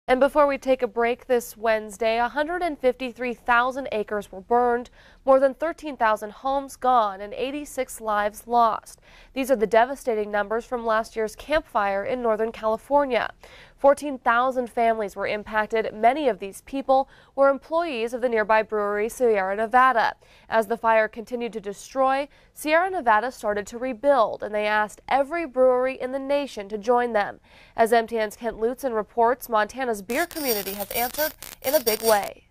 And before we take a break this Wednesday, 153,000 acres were burned, more than 13,000 homes gone, and 86 lives lost. These are the devastating numbers from last year's Camp Fire in Northern California. 14,000 families were impacted. Many of these people were employees of the nearby brewery Sierra Nevada. As the fire continued to destroy, Sierra Nevada started to rebuild, and they asked every brewery in the nation to join them. As MTN's Kent Lutzen reports, Montana's beer community has answered in a big way.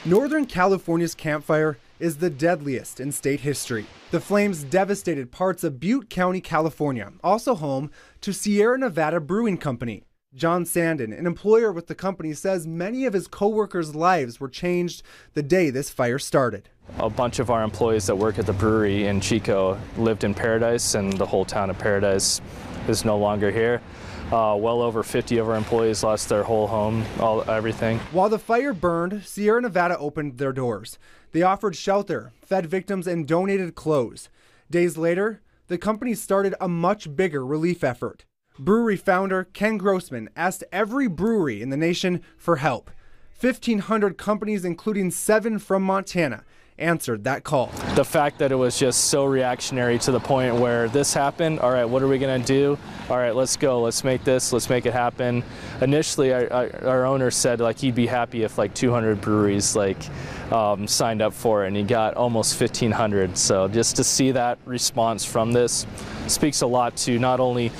Northern California's Camp Fire is the deadliest in state history. The flames devastated parts of Butte County, California, also home to Sierra Nevada Brewing Company. John Sandin, an employer with the company, says many of his co-workers' lives were changed the day this fire started. A bunch of our employees that work at the brewery in Chico lived in Paradise, and the whole town of Paradise is no longer here. Well over 50 of our employees lost their whole home, everything. While the fire burned, Sierra Nevada opened their doors. They offered shelter, fed victims, and donated clothes. Days later, the company started a much bigger relief effort. Brewery founder Ken Grossman asked every brewery in the nation for help. 1,500 companies, including 7 from Montana, answered that call. The fact that it was just so reactionary to the point where this happened, all right, what are we going to do? All right, let's go, let's make it happen. Initially, our owner said he'd be happy if 200 breweries signed up for it, and he got almost 1,500. So just to see that response from this speaks a lot to not only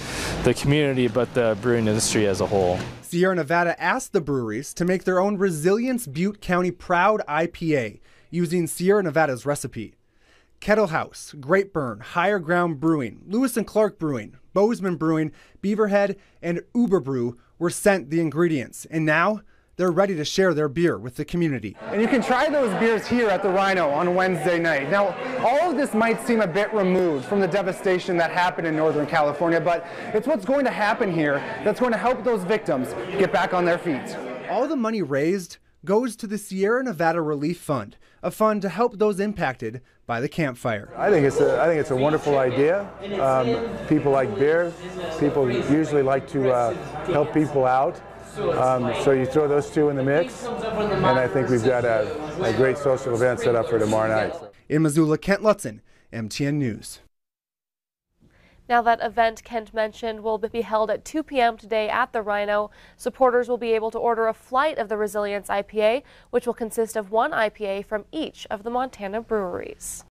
the community, but the brewing industry as a whole. Sierra Nevada asked the breweries to make their own Resilience Butte County Proud IPA, using Sierra Nevada's recipe. Kettle House, Great Burn, Higher Ground Brewing, Lewis and Clark Brewing, Bozeman Brewing, Beaverhead, and Uber Brew were sent the ingredients, and now they're ready to share their beer with the community. And you can try those beers here at the Rhino on Wednesday night. Now, all of this might seem a bit removed from the devastation that happened in Northern California, but it's what's going to happen here that's going to help those victims get back on their feet. All the money raised goes to the Sierra Nevada Relief Fund, a fund to help those impacted by the Camp Fire. I think it's a wonderful idea. People like beer. People usually like to help people out. So you throw those two in the mix, and I think we've got a great social event set up for tomorrow night. In Missoula, Kent Lutzen, MTN News. Now, that event Kent mentioned will be held at 2 p.m. today at the Rhino. Supporters will be able to order a flight of the Resilience IPA, which will consist of one IPA from each of the Montana breweries.